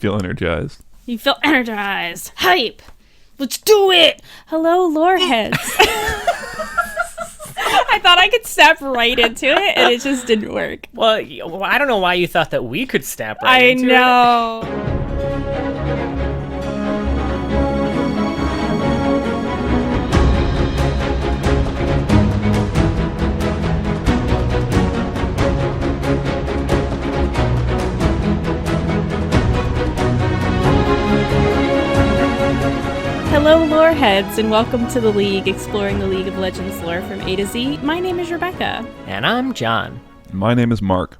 feel energized. You feel energized. Hype. Let's do it. Hello, loreheads. I thought I could step right into it, and it just didn't work. Well, I don't know why you thought that we could snap right into it. I know. Hello, loreheads, and welcome to the League, exploring the League of Legends lore from A to Z. My name is Rebecca. And I'm John. My name is Mark.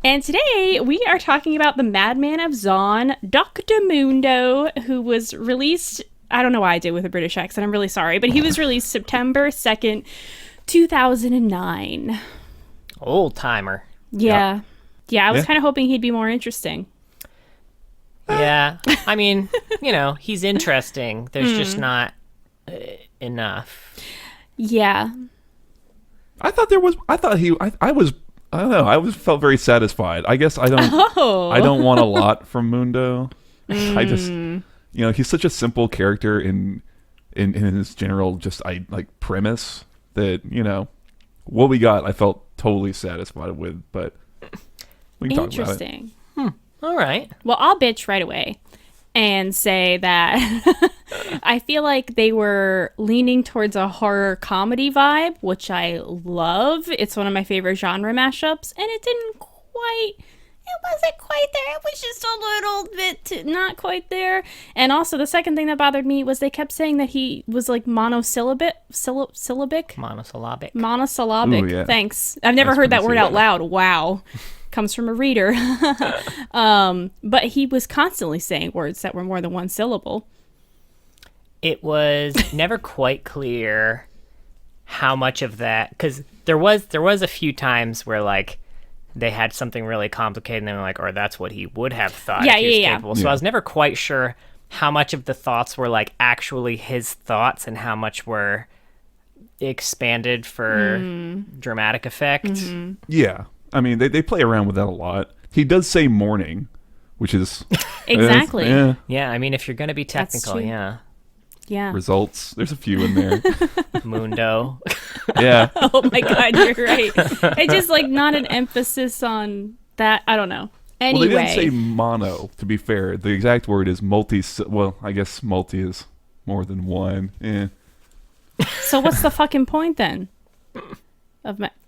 And today we are talking about the Madman of Zaun, Dr. Mundo, who was released, I don't know why I did with a British accent, I'm really sorry, but he was released September 2nd, 2009. Old timer. Yeah. Yeah, I was Yeah. kind of hoping he'd be more interesting. Yeah. I mean, he's interesting. There's just not enough. Yeah. I don't know. I felt very satisfied. I guess I don't want a lot from Mundo. I just, he's such a simple character in his general premise that, what we got, I felt totally satisfied with, but we can talk about it. Interesting. All right. Well, I'll bitch right away and say that I feel like they were leaning towards a horror comedy vibe, which I love. It's one of my favorite genre mashups, and it wasn't quite there. It was just a little bit not quite there. And also, the second thing that bothered me was they kept saying that he was like monosyllabic. Monosyllabic. Monosyllabic. Ooh, yeah. Thanks. I've never Nice heard that word out pronunciation. loud. Wow. Comes from a reader. But he was constantly saying words that were more than one syllable. It was never quite clear how much of that, because there was a few times where like they had something really complicated and they were like, or that's what he would have thought if he was capable. So I was never quite sure how much of the thoughts were like actually his thoughts and how much were expanded for dramatic effect. Mm-hmm. Yeah. I mean, they play around with that a lot. He does say morning, which is... Exactly. Yeah, I mean, if you're going to be technical, true. yeah. Yeah. Results. There's a few in there. Mundo. Yeah. Oh my God, you're right. It's just like not an emphasis on that. I don't know. Anyway. Well, they didn't say mono, to be fair. The exact word is multi... Well, I guess multi is more than one. So what's the fucking point then?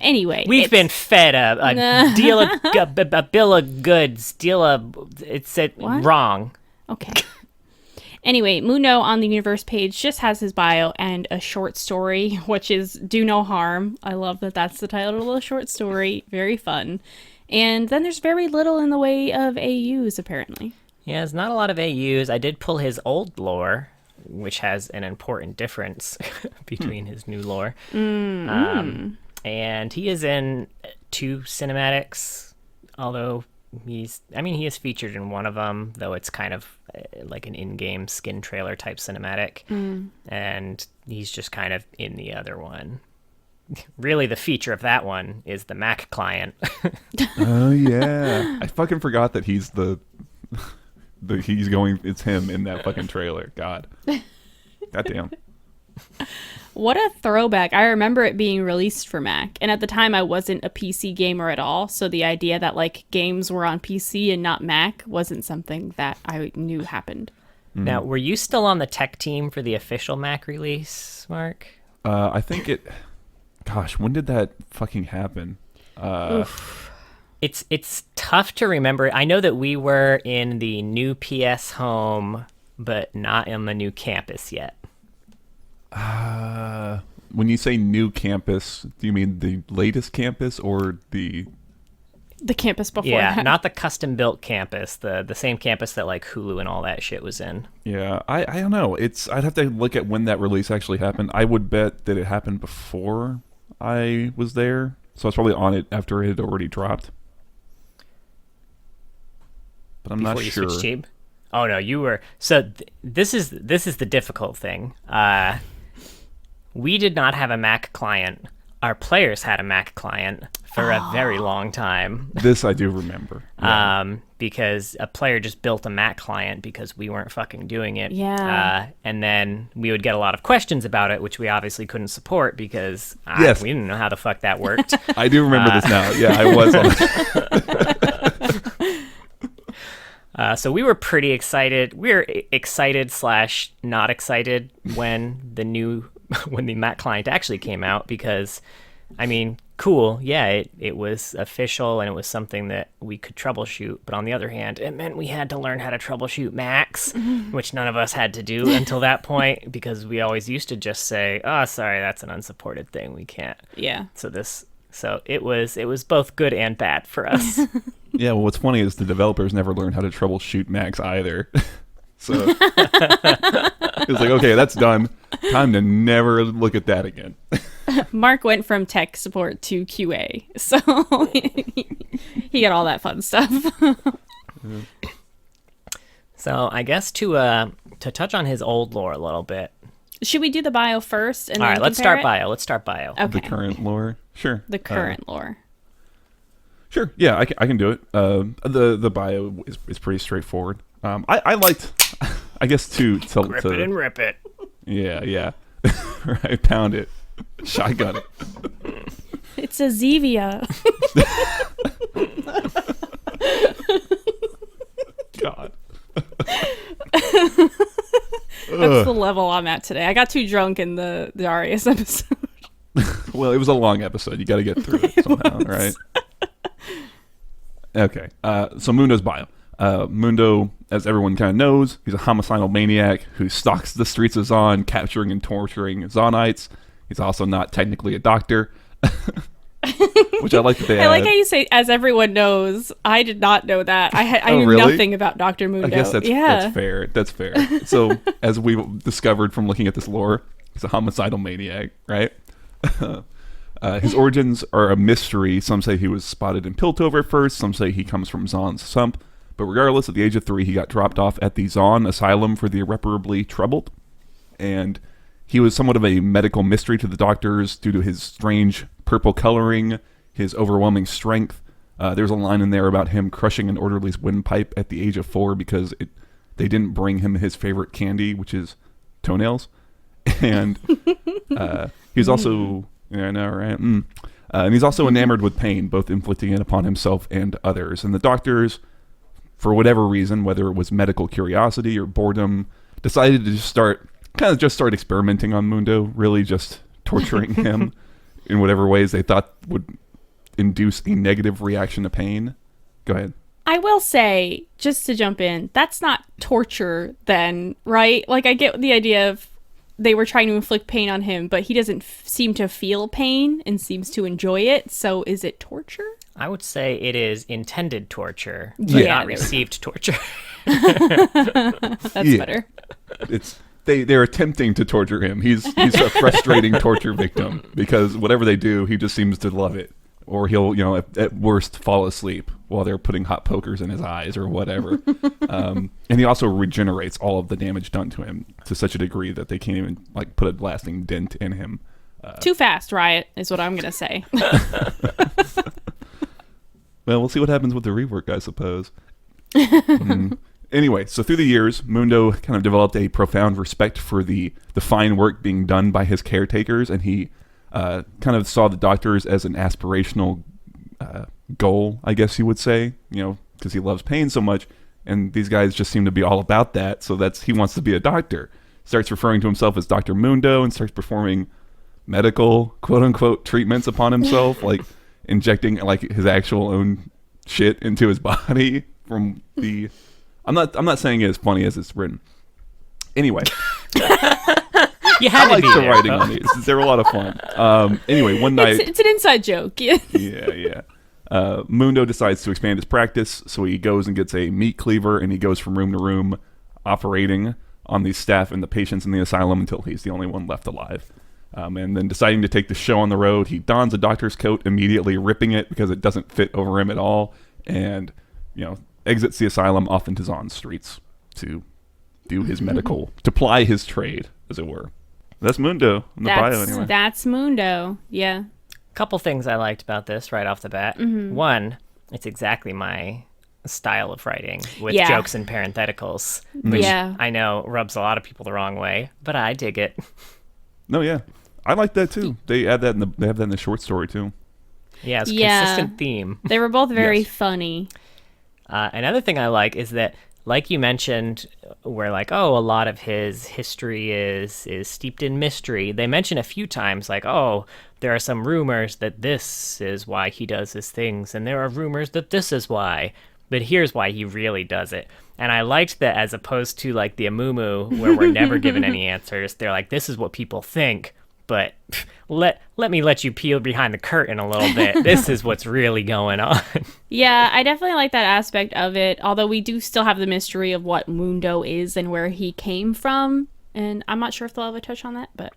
Anyway, We've been fed a deal of a bill of goods. It said What? wrong. Okay. Anyway, Mundo on the universe page just has his bio and a short story, which is Do No Harm. I love that that's the title of the short story. Very fun. And then there's very little in the way of AUs, apparently. Yeah, there's not a lot of AUs. I did pull his old lore, which has an important difference between his new lore. And he is in 2 cinematics, although he is featured in one of them, though it's kind of like an in-game skin trailer type cinematic. And he's just kind of in the other one. Really, the feature of that one is the Mac client. Oh, yeah. I fucking forgot that he's it's him in that fucking trailer. God. Goddamn. What a throwback. I remember it being released for Mac. And at the time, I wasn't a PC gamer at all. So the idea that like games were on PC and not Mac wasn't something that I knew happened. Now, were you still on the tech team for the official Mac release, Mark? I think it... Gosh, when did that fucking happen? It's tough to remember. I know that we were in the new PS home, but not in the new campus yet. When you say new campus, do you mean the latest campus or the campus before Yeah, that? not the custom-built campus, the same campus that like Hulu and all that shit was in. Yeah, I don't know. I'd have to look at when that release actually happened. I would bet that it happened before I was there, so I was probably on it after it had already dropped. But I'm Before not you sure. switched team? Oh no, you were. So this is the difficult thing. We did not have a Mac client our players had a Mac client for a very long time. This I do remember. Yeah. Because a player just built a Mac client because we weren't fucking doing it. Yeah. And then we would get a lot of questions about it, which we obviously couldn't support because Yes. we didn't know how the fuck that worked. I do remember this now. Yeah, I was on So we were pretty excited. We were excited / not excited when the Mac client actually came out because, I mean, cool. Yeah, it was official and it was something that we could troubleshoot. But on the other hand, it meant we had to learn how to troubleshoot Macs, which none of us had to do until that point because we always used to just say, "Oh, sorry, that's an unsupported thing. We can't." Yeah. So it was both good and bad for us. Yeah, well, what's funny is the developers never learned how to troubleshoot Macs either. So it was like, okay, that's done. Time to never look at that again. Mark went from tech support to QA, so he got all that fun stuff. So I guess to touch on his old lore a little bit. Should we do the bio first? And All right, then let's compare start it? bio. Let's start bio. Okay. The current lore. Sure. The current lore. Sure. Yeah, I can do it. The bio is pretty straightforward. I liked, I guess, to Grip it and rip it. Yeah. Right, pound it. Shotgun it. It's a Zevia. God. That's the level I'm at today. I got too drunk in the Darius episode. Well, it was a long episode. You got to get through it somehow, right? Okay. So Mundo's bio. Mundo, as everyone kind of knows, he's a homicidal maniac who stalks the streets of Zaun, capturing and torturing Zaunites. He's also not technically a doctor, which I like that they I like how you say, as everyone knows. I did not know that. I knew really? nothing about Dr. Mundo. I guess that's fair. That's fair. So, as we've discovered from looking at this lore, he's a homicidal maniac, right? His origins are a mystery. Some say he was spotted in Piltover at first. Some say he comes from Zaun's Sump. But regardless, at the age of 3, he got dropped off at the Zaun Asylum for the Irreparably Troubled. And he was somewhat of a medical mystery to the doctors due to his strange purple coloring, his overwhelming strength. There's a line in there about him crushing an orderly's windpipe at the age of 4 because they didn't bring him his favorite candy, which is toenails. And he's also... Yeah, I know, right? And he's also enamored with pain, both inflicting it upon himself and others. And the doctors, for whatever reason, whether it was medical curiosity or boredom, decided to just start experimenting on Mundo, really just torturing him in whatever ways they thought would induce a negative reaction to pain. Go ahead. I will say, just to jump in, that's not torture then, right? Like, I get the idea of they were trying to inflict pain on him, but he doesn't seem to feel pain and seems to enjoy it. So is it torture? I would say it is intended torture, but Yeah, not received torture. That's better. It's they're attempting to torture him. He's a frustrating torture victim because whatever they do, he just seems to love it. Or he'll, at worst, fall asleep while they're putting hot pokers in his eyes or whatever. And he also regenerates all of the damage done to him to such a degree that they can't even put a lasting dent in him. Too fast, Riot, is what I'm going to say. Well, we'll see what happens with the rework, I suppose. Anyway, so through the years, Mundo kind of developed a profound respect for the fine work being done by his caretakers, and he kind of saw the doctors as an aspirational goal, I guess you would say, because he loves pain so much, and these guys just seem to be all about that, so he wants to be a doctor. Starts referring to himself as Dr. Mundo and starts performing medical, quote-unquote, treatments upon himself, like injecting his actual own shit into his body from the... I'm not saying it as funny as it's written. Anyway... You had I like to be the there. writing on these. They're a lot of fun. Anyway, one night... It's an inside joke. Yeah. Mundo decides to expand his practice, so he goes and gets a meat cleaver, and he goes from room to room operating on the staff and the patients in the asylum until he's the only one left alive. And then deciding to take the show on the road, he dons a doctor's coat, immediately ripping it because it doesn't fit over him at all, and exits the asylum off into Zaun streets to do his medical, to ply his trade, as it were. That's Mundo in the bio, anyway. That's Mundo, yeah. Couple things I liked about this right off the bat. One, it's exactly my style of writing with jokes and parentheticals, which I know rubs a lot of people the wrong way, but I dig it. No, yeah, I like that too. They add that they have that in the short story too. Yeah, it's a consistent theme. They were both very funny. Another thing I like is that, like you mentioned, where like, oh, a lot of his history is steeped in mystery. They mention a few times like, oh, there are some rumors that this is why he does his things, and there are rumors that this is why. But here's why he really does it. And I liked that, as opposed to like the Amumu, where we're never given any answers. They're like, this is what people think, but let me let you peel behind the curtain a little bit. This is what's really going on. Yeah, I definitely like that aspect of it, although we do still have the mystery of what Mundo is and where he came from. And I'm not sure if they'll ever touch on that, but...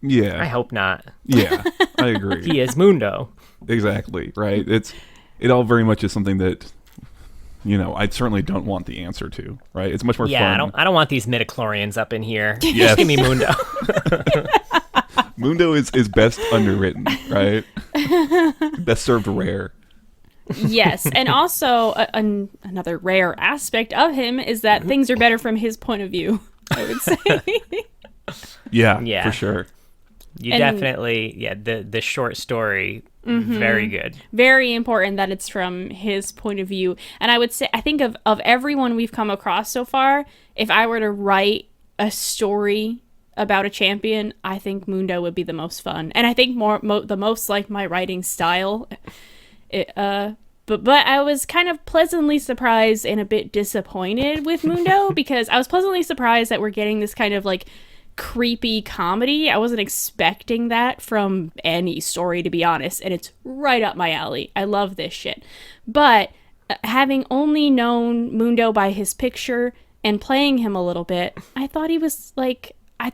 Yeah. I hope not. Yeah, I agree. He is Mundo. Exactly, right? It all very much is something that... I certainly don't want the answer to, right? It's much more fun. Yeah, I don't want these midichlorians up in here. Yes. Just give me Mundo. Mundo is best underwritten, right? Best served rare. Yes, and also another rare aspect of him is that things are better from his point of view, I would say. Yeah, for sure. Definitely, the short story, very good. Very important that it's from his point of view. And I would say, I think of everyone we've come across so far, if I were to write a story about a champion, I think Mundo would be the most fun. And I think the most like my writing style. But I was kind of pleasantly surprised and a bit disappointed with Mundo because I was pleasantly surprised that we're getting this kind of like creepy comedy. I wasn't expecting that from any story, to be honest, and it's right up my alley. I love this shit. But having only known Mundo by his picture and playing him a little bit, I thought he was like a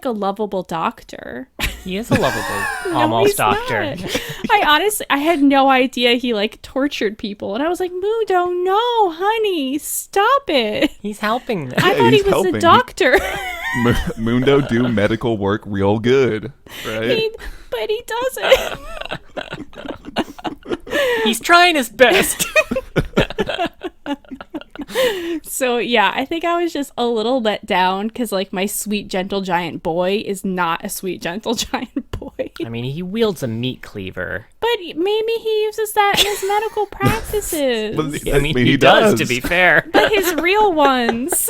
lovable doctor. He is a lovable almost doctor. I had no idea he like tortured people, and I was like, Mundo, no, honey, stop it. He's helping them. I thought he was a doctor. Mundo do medical work real good, right? But he doesn't. He's trying his best. So yeah, I think I was just a little let down because like my sweet gentle giant boy is not a sweet gentle giant boy. I mean, he wields a meat cleaver. But maybe he uses that in his medical practices. I mean, he does, to be fair. But his real ones.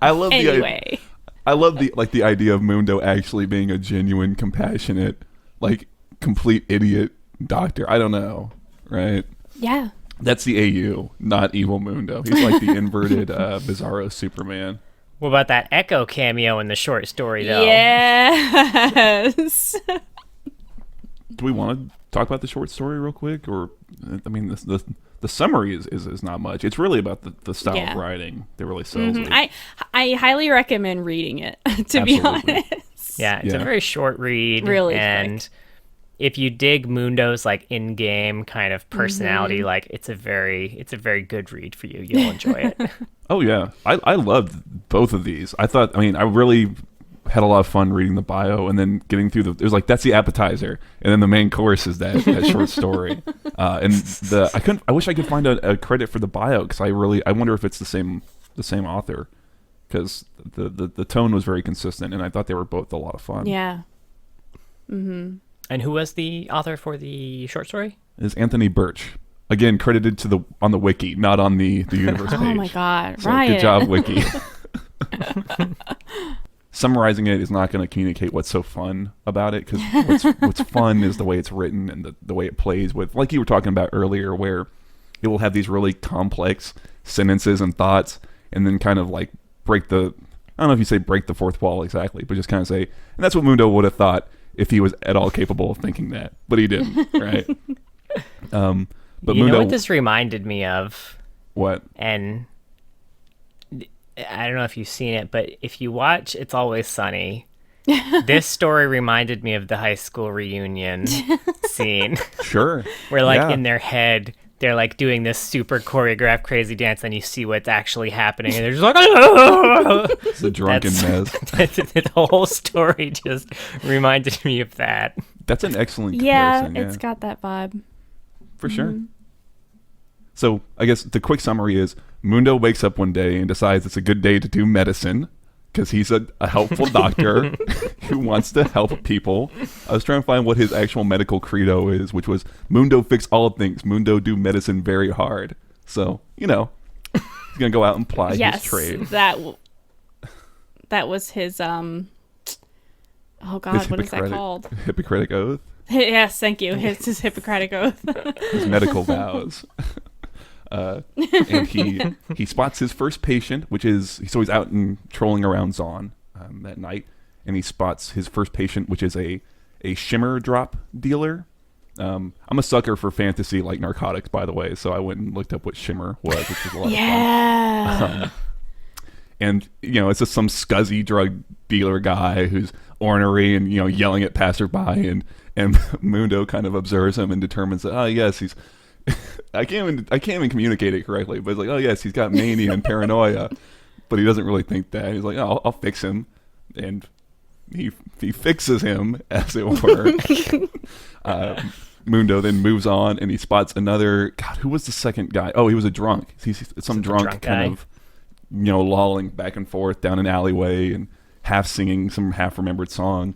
I love anyway. I love the idea of Mundo actually being a genuine, compassionate, like complete idiot doctor. I don't know, right? Yeah. That's the AU, not evil Mundo. He's like the inverted Bizarro Superman. What about that Echo cameo in the short story, though? Yes. Do we want to talk about the short story real quick? Or, I mean, the summary is not much. It's really about the style of writing that really sells it. I highly recommend reading it, to be honest. Yeah, it's a very short read. Really and quick. If you dig Mundo's like in-game kind of personality, like it's a very good read for you. You'll enjoy it. Oh yeah, I loved both of these. I really had a lot of fun reading the bio and then getting through it was like, that's the appetizer, and then the main course is that short story. And I wish I could find a credit for the bio because I wonder if it's the same author, because the tone was very consistent and I thought they were both a lot of fun. Yeah. And who was the author for the short story? Is Anthony Birch. Again, credited on the wiki, not on the universe page. Oh my god, so Riot. Good job, wiki. Summarizing it is not going to communicate what's so fun about it, because what's fun is the way it's written and the way it plays with, like you were talking about earlier, where it will have these really complex sentences and thoughts and then kind of like I don't know if you say break the fourth wall exactly, but just kind of say, and that's what Mundo would have thought if he was at all capable of thinking that, but he didn't, right? But you Mundo, know what this reminded me of? What? And I don't know if you've seen it, but if you watch It's Always Sunny, this story reminded me of the high school reunion scene. Sure. Where like in their head, they're like doing this super choreographed crazy dance, and you see what's actually happening, and they're just like, it's a drunken mess. The whole story just reminded me of that. That's an excellent comparison. It's got that vibe. For sure. So I guess the quick summary is Mundo wakes up one day and decides it's a good day to do medicine because he's a helpful doctor who wants to help people. I was trying to find what his actual medical credo is, which was Mundo fix all things. Mundo do medicine very hard. So, he's going to go out and ply his trade. That was his, oh God, what is that called? Hippocratic Oath? Yes, thank you. His Hippocratic Oath. His medical vows. And he spots his first patient, which is, so he's out and trolling around Zaun that night, and he spots his first patient, which is a shimmer drop dealer. I'm a sucker for fantasy like narcotics, by the way, so I went and looked up what shimmer was, which was a lot of fun. And, it's just some scuzzy drug dealer guy who's ornery and, yelling at passerby, and Mundo kind of observes him and determines that, yes, he's... I can't even communicate it correctly, but it's like, yes, he's got mania and paranoia, but he doesn't really think that. He's like, I'll fix him, and he fixes him, as it were. Mundo then moves on, and he spots another. God, who was the second guy? Oh, he was a drunk. He's some drunk kind of, lolling back and forth down an alleyway and half singing some half remembered song.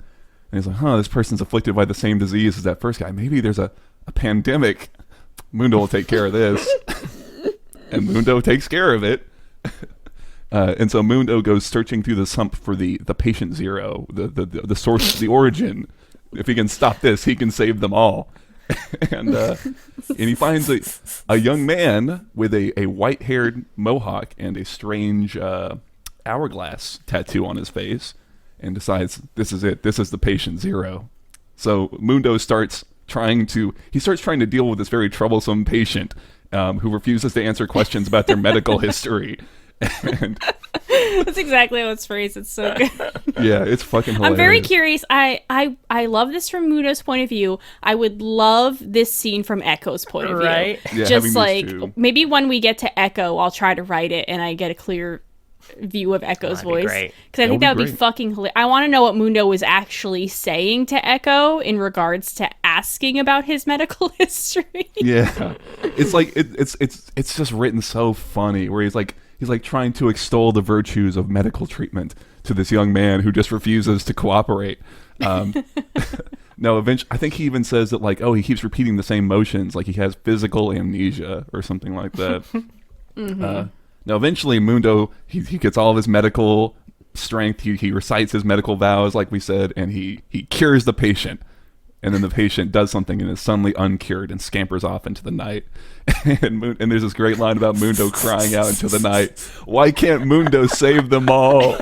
And he's like, this person's afflicted by the same disease as that first guy. Maybe there's a pandemic. Mundo will take care of this. And Mundo takes care of it. And so Mundo goes searching through the sump for the patient zero, the source, the origin. If he can stop this, he can save them all. And he finds a young man with a white-haired mohawk and a strange hourglass tattoo on his face, and decides this is it. This is the patient zero. So Mundo starts trying to deal with this very troublesome patient who refuses to answer questions about their medical history. And that's exactly how it's phrased. It's so good. Yeah, it's fucking hilarious. I'm very curious. I love this from Mundo's point of view. I would love this scene from Echo's point of view. Right? Yeah, just like maybe when we get to Echo, I'll try to write it and I get a clear view of Echo's voice, because I think that would be fucking hilarious. I want to know what Mundo was actually saying to Echo in regards to asking about his medical history. Yeah, it's like it's just written so funny, where he's like trying to extol the virtues of medical treatment to this young man who just refuses to cooperate. No, eventually, I think he even says that he keeps repeating the same motions, like he has physical amnesia or something like that. Now, eventually, Mundo, he gets all of his medical strength. He recites his medical vows, like we said, and he cures the patient. And then the patient does something and is suddenly uncured and scampers off into the night. And there's this great line about Mundo crying out into the night, "Why can't Mundo save them all?"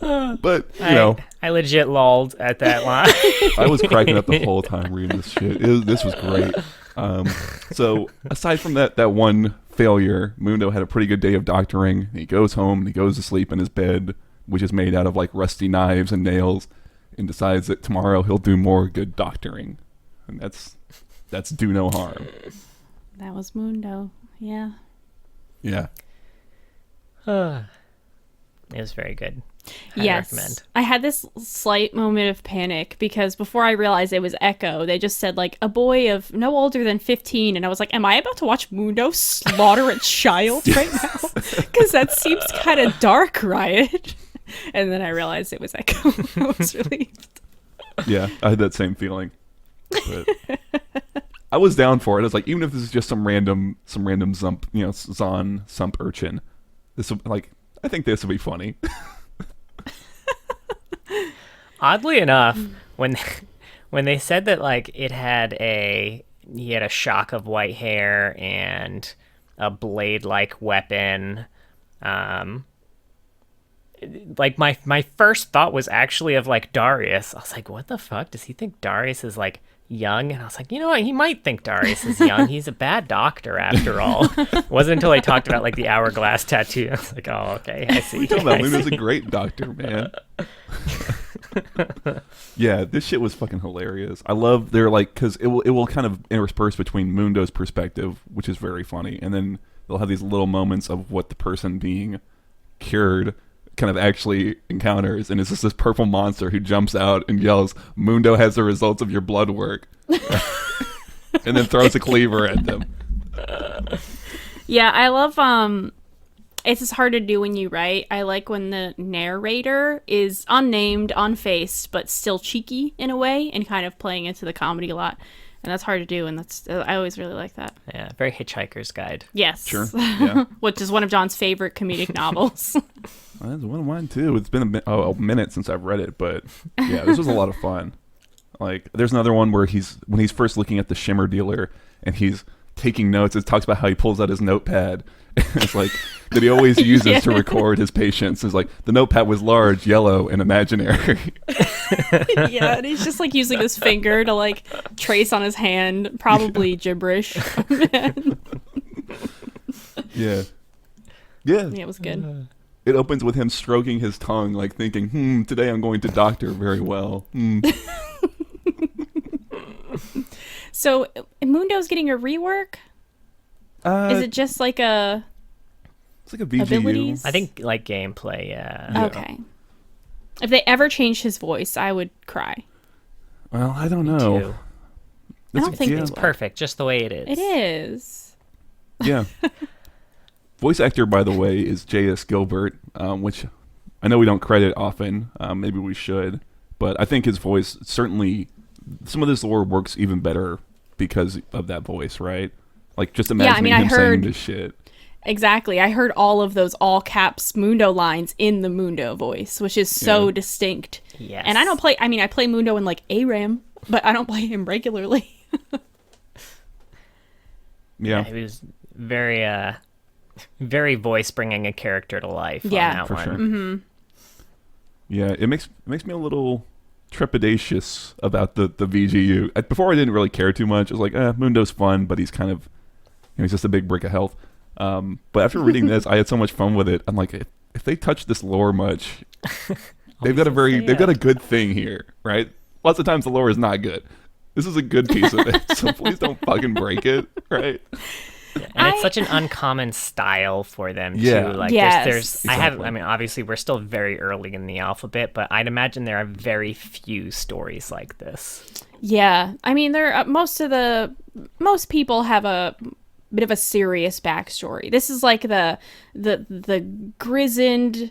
But, I legit lolled at that line. I was cracking up the whole time reading this shit. This was great. So aside from that one failure, Mundo had a pretty good day of doctoring. He goes home and he goes to sleep in his bed, which is made out of rusty knives and nails, and decides that tomorrow he'll do more good doctoring. And that's do no harm. That was Mundo. Yeah. Yeah. It was very good. Yes. Recommend. I had this slight moment of panic because before I realized it was Echo, they just said a boy of no older than 15, and I was like, am I about to watch Mundo slaughter a child right now? Because that seems kind of dark, Riot. And then I realized it was Echo. I was relieved. Yeah, I had that same feeling. But I was down for it. I was like, even if this is just some random Zump, Zaun Sump urchin, this will, I think this will be funny. Oddly enough, when they said that he had a shock of white hair and a blade-like weapon, my first thought was actually of Darius. I was like, what the fuck? Does he think Darius is young? And I was like, you know what? He might think Darius is young. He's a bad doctor after all. It wasn't until I talked about the hourglass tattoo. I was like, oh, okay, I see. Luna's a great doctor, man. Yeah, this shit was fucking hilarious. I love because it will kind of intersperse between Mundo's perspective, which is very funny, and then they'll have these little moments of what the person being cured kind of actually encounters, and it's just this purple monster who jumps out and yells, "Mundo has the results of your blood work," and then throws a cleaver at them. Yeah, I love it's just hard to do when you write. I like when the narrator is unnamed, unfaced, but still cheeky in a way and kind of playing into the comedy a lot. And that's hard to do, and I always really like that. Yeah, very Hitchhiker's Guide. Yes. Sure. Yeah. Which is one of John's favorite comedic novels. That's one of mine too. It's been a minute since I've read it, but yeah, this was a lot of fun. Like, there's another one where when he's first looking at the shimmer dealer and he's taking notes. It talks about how he pulls out his notepad. It's like that he always uses to record his patients. It's like the notepad was large, yellow, and imaginary. Yeah, and he's just like using his finger to like trace on his hand, probably gibberish. Yeah. Yeah, it was good. It opens with him stroking his tongue, like thinking, today I'm going to doctor very well. So, Mundo's getting a rework? Is it just like a... It's like a VGU. Abilities? I think like gameplay, yeah. Okay. If they ever changed his voice, I would cry. Well, I don't know. Too. I don't think It's they would. perfect, just the way it is. It is. Yeah. Voice actor, by the way, is J.S. Gilbert, which I know we don't credit often. Maybe we should. But I think his voice, certainly, some of this lore works even better because of that voice, right? Like, just imagining him saying this shit. Exactly. I heard all of those all caps Mundo lines in the Mundo voice, which is so distinct. Yes. And I play Mundo in like ARAM, but I don't play him regularly. Yeah. He was very, very voice bringing a character to life on that for one. sure. Mm-hmm. Yeah, it makes me a little trepidatious about the VGU. Before I didn't really care too much. I was like, Mundo's fun, but he's kind of, he's just a big brick of health. But after reading this, I had so much fun with it. I'm like, if they touch this lore much, they've got a good thing here, right? Lots of times the lore is not good. This is a good piece of it, so please don't fucking break it, right? And it's such an uncommon style for them too. Like Yes. there's Exactly. I mean, obviously we're still very early in the alphabet, but I'd imagine there are very few stories like this. Yeah. I mean, most people have a bit of a serious backstory. This is like the grizzled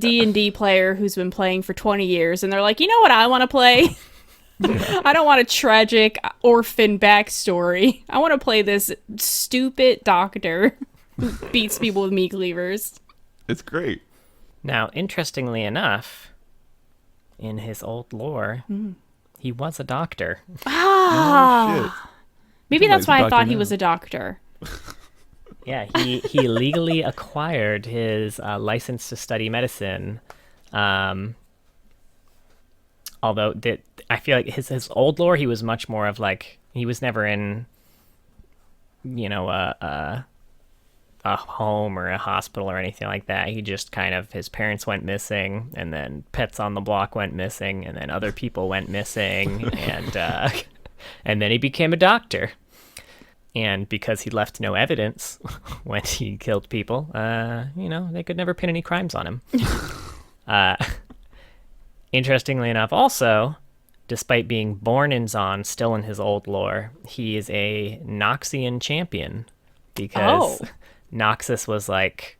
D&D player who's been playing for 20 years, and they're like, you know what I want to play? I don't want a tragic orphan backstory. I want to play this stupid doctor who beats people with meat cleavers. It's great. Now, interestingly enough, in his old lore, he was a doctor. Oh, shit. Maybe that's why I thought he now. was a doctor. Yeah, he legally acquired his license to study medicine. Although I feel like his old lore, he was much more of like, he was never in, a home or a hospital or anything like that. He just kind of, his parents went missing, and then pets on the block went missing, and then other people went missing, and then he became a doctor. And because he left no evidence when he killed people, they could never pin any crimes on him. Interestingly enough, also, despite being born in Zaun, still in his old lore, he is a Noxian champion because Noxus was like,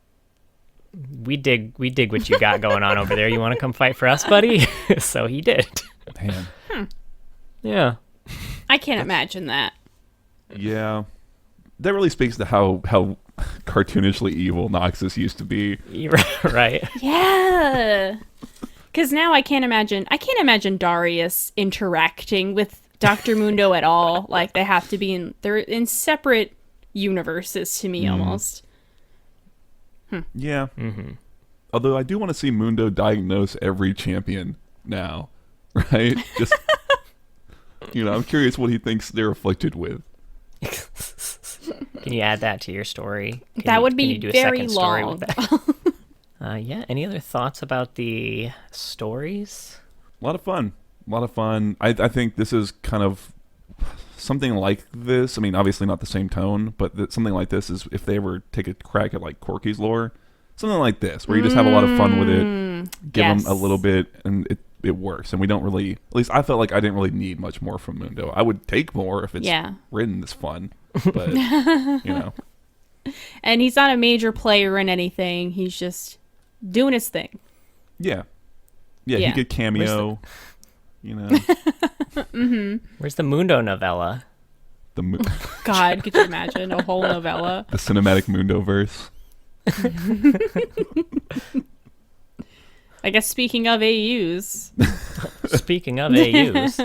we dig what you got going on over there. You want to come fight for us, buddy? So he did. Man. Yeah. I can't imagine that. Yeah. That really speaks to how cartoonishly evil Noxus used to be. Right. Yeah. Because now I can't imagine Darius interacting with Dr. Mundo at all. Like, they're in separate universes to me almost. Yeah. Mm-hmm. Although I do want to see Mundo diagnose every champion now, right? Just, I'm curious what he thinks they're afflicted with. Can you add that to your story? That would be can you do a very second story long. with that? Yeah. Any other thoughts about the stories? A lot of fun. I think this is kind of something like this. I mean, obviously not the same tone, but something like this is if they ever take a crack at like Corky's lore, something like this, where you just have a lot of fun with it, give them a little bit, and it works. And we don't really, at least I felt like I didn't really need much more from Mundo. I would take more if it's written this fun, but you know. And he's not a major player in anything. He's just doing his thing. Yeah. He could cameo. You know. Where's the Mundo novella? God, could you imagine a whole novella? The cinematic Mundo verse. I guess speaking of AUs. Speaking of AUs.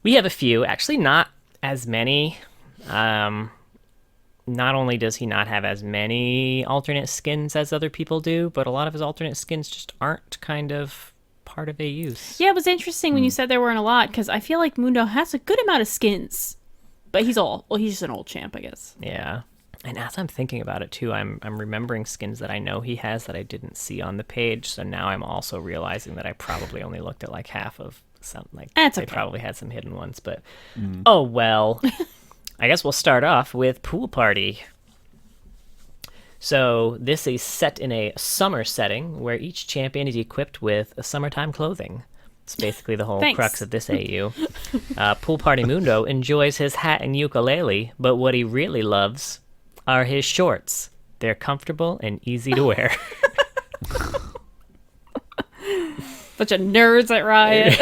We have a few. Actually, not as many. Not only does he not have as many alternate skins as other people do, but a lot of his alternate skins just aren't kind of part of AUs. Yeah, it was interesting when you said there weren't a lot, because I feel like Mundo has a good amount of skins. But he's just an old champ, I guess. Yeah. And as I'm thinking about it too, I'm remembering skins that I know he has that I didn't see on the page. So now I'm also realizing that I probably only looked at like half of some. Like they probably had some hidden ones, but oh well. I guess we'll start off with Pool Party. So this is set in a summer setting where each champion is equipped with a summertime clothing. It's basically the whole crux of this AU. Pool Party Mundo enjoys his hat and ukulele, but what he really loves are his shorts. They're comfortable and easy to wear. Bunch of nerds at Riot.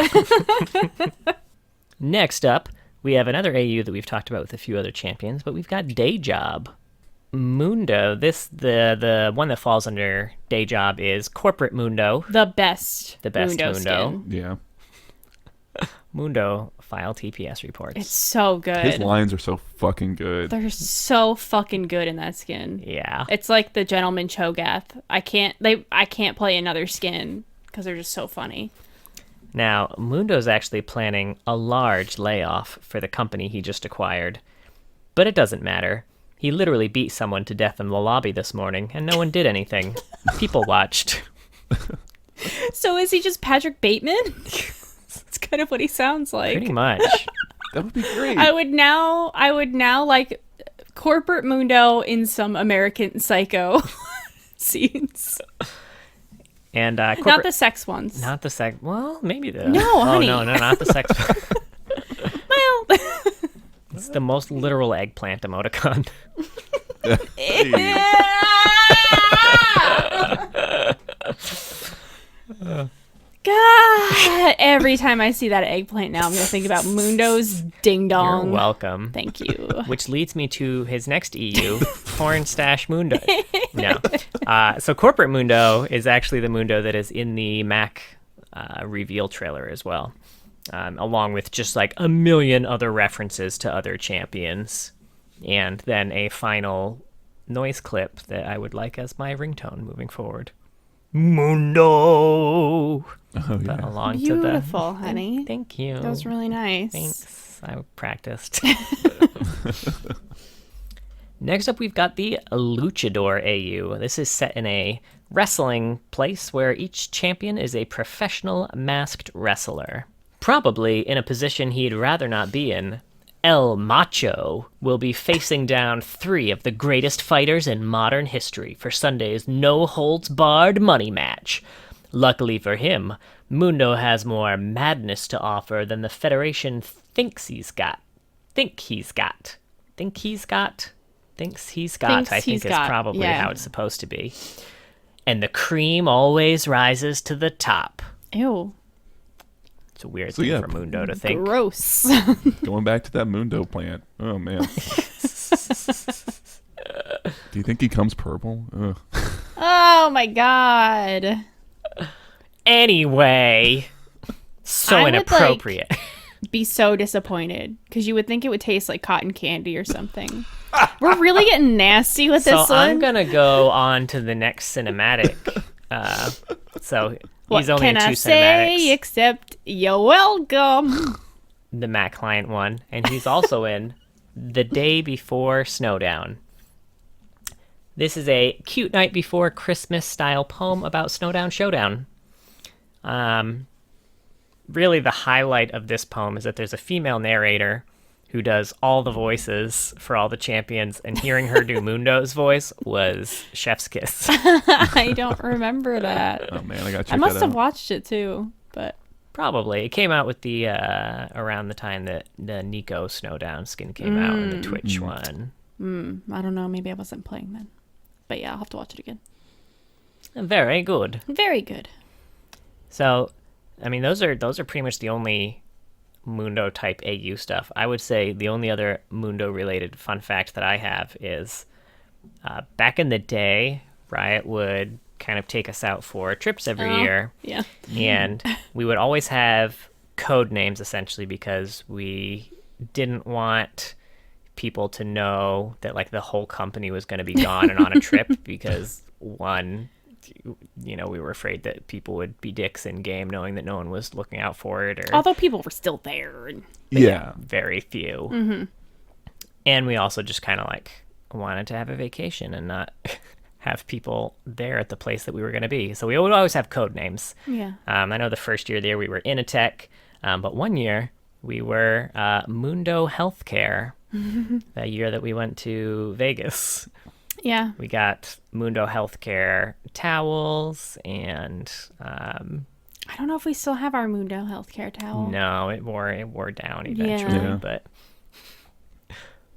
Next up, we have another AU that we've talked about with a few other champions, but we've got Day Job. Mundo, the one that falls under Day Job is Corporate Mundo. The best Mundo. skin. Yeah. Mundo file TPS reports. It's so good. His lines are so fucking good. They're so fucking good in that skin. Yeah. It's like the Gentleman Cho'Gath. I can't play another skin because they're just so funny. Now, Mundo's actually planning a large layoff for the company he just acquired. But it doesn't matter. He literally beat someone to death in the lobby this morning, and no one did anything. People watched. So is he just Patrick Bateman? It's kind of what he sounds like. Pretty much. That would be great. I would now like Corporate Mundo in some American Psycho scenes. And not the sex ones. Not the sex. Well, maybe the. No, honey. Oh no, not the sex. Well, it's the most literal eggplant emoticon. God, every time I see that eggplant now, I'm going to think about Mundo's ding dong. You're welcome. Thank you. Which leads me to his next EU, Porn Stash Mundo. No. So Corporate Mundo is actually the Mundo that is in the Mac reveal trailer as well, along with just like a million other references to other champions, and then a final noise clip that I would like as my ringtone moving forward. Mundo. Oh, yeah. Along Beautiful, honey. Thank you. That was really nice. Thanks. I practiced. Next up, we've got the Luchador AU. This is set in a wrestling place where each champion is a professional masked wrestler. Probably in a position he'd rather not be in. El Macho will be facing down 3 of the greatest fighters in modern history for Sunday's no-holds-barred money match. Luckily for him, Mundo has more madness to offer than the Federation thinks he's got. I think is probably how it's supposed to be. And the cream always rises to the top. Ew. It's a weird thing for Mundo to think. Gross. Going back to that Mundo plant. Oh, man. Do you think he comes purple? Ugh. Oh, my God. Anyway. So inappropriate. Be so disappointed because you would think it would taste like cotton candy or something. We're really getting nasty with this one. So I'm going to go on to the next cinematic. He's only in 2 cinematics. What can I say except you're welcome? The Mac Client one. And he's also in The Day Before Snowdown. This is a cute night before Christmas style poem about Snowdown Showdown. Really the highlight of this poem is that there's a female narrator who does all the voices for all the champions, and hearing her do Mundo's voice was chef's kiss. I don't remember that. Oh man, I got to check I must that have out. watched it too, but Probably. It came out with the around the time that the Nico Snowdown skin came out in the Twitch one. I don't know. Maybe I wasn't playing then. But yeah, I'll have to watch it again. Very good. Very good. So, I mean, those are pretty much the only Mundo type AU stuff. I would say the only other Mundo related fun fact that I have is back in the day, Riot would kind of take us out for trips every year. Yeah. And we would always have code names essentially because we didn't want people to know that like the whole company was going to be gone and on a trip because one, you know, we were afraid that people would be dicks in game knowing that no one was looking out for it, or Although people were still there. Yeah. very few. And we also just kind of like wanted to have a vacation and not have people there at the place that we were going to be. So we would always have code names. Yeah. I know the first year there we were Initech, but one year we were Mundo Healthcare. The year that we went to Vegas, Yeah. we got Mundo Healthcare towels, and I don't know if we still have our Mundo healthcare towel. no, it wore down eventually. Yeah.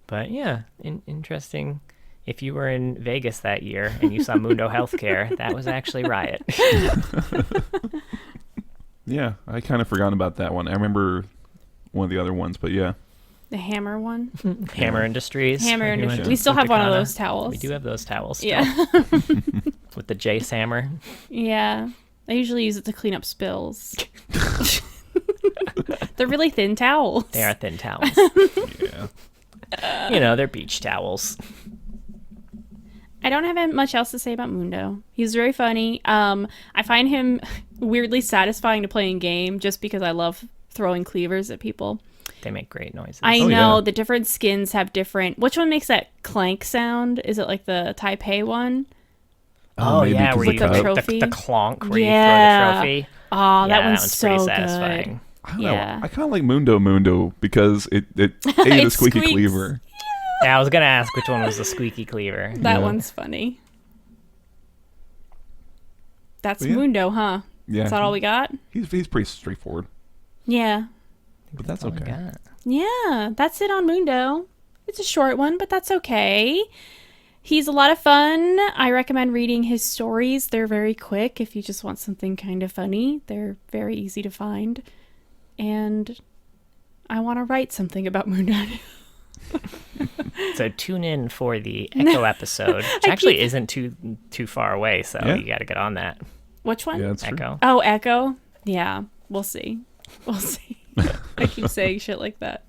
But yeah, interesting. If you were in Vegas that year and you saw Mundo Healthcare, that was actually Riot. Yeah, I kind of forgot about that one. I remember one of the other ones, but yeah. The hammer one. Hammer Industries. Hammer where we Industries. went We still have one of Kana. those towels. We do have those towels still, Yeah. with the Jace hammer. Yeah. I usually use it to clean up spills. They're really thin towels. They are thin towels. Yeah. You know, they're beach towels. I don't have much else to say about Mundo. He's very funny. I find him weirdly satisfying to play in game just because I love throwing cleavers at people. They make great noises. I Oh, know yeah. the different skins have different. Which one makes that clank sound? Is it like the Taipei one? Oh, maybe yeah, 'cause where the you With the throw tronky? the clonk where Yeah. you throw the trophy. Oh, that Yeah, one's one's so pretty good. satisfying. I don't Yeah. know. I kind of like Mundo because it ate It the squeaky squeaks. cleaver. Yeah, I was gonna ask which one was the squeaky cleaver. That Yeah. one's funny. That's But yeah. Mundo, huh? Yeah. Is that all we got? He's pretty straightforward, Yeah. but that's Oh my okay. God. Yeah, that's it on Mundo. It's a short one, but that's okay. He's a lot of fun. I recommend reading his stories. They're very quick if you just want something kind of funny. They're very easy to find. And I want to write something about Mundo. So tune in for the Echo episode, which actually isn't too far away. So Yeah. you got to get on that. Which one? Yeah, that's true. Echo. Oh, Echo? Yeah, we'll see. We'll see. I keep saying shit like that.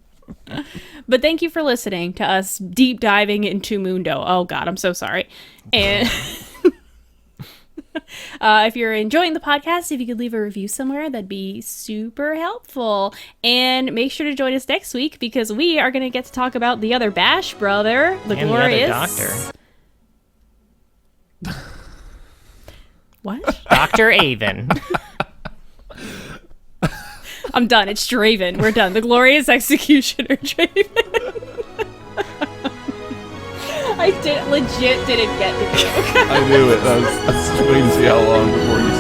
But thank you for listening to us deep diving into Mundo. Oh, God, I'm so sorry. And if you're enjoying the podcast, if you could leave a review somewhere, that'd be super helpful. And make sure to join us next week because we are going to get to talk about the other Bash brother, the And glorious the other doctor. What? Dr. Avon. I'm done. It's Draven. We're done. The glorious executioner, Draven. I legit didn't get the joke. I knew it. I was waiting to see how long before you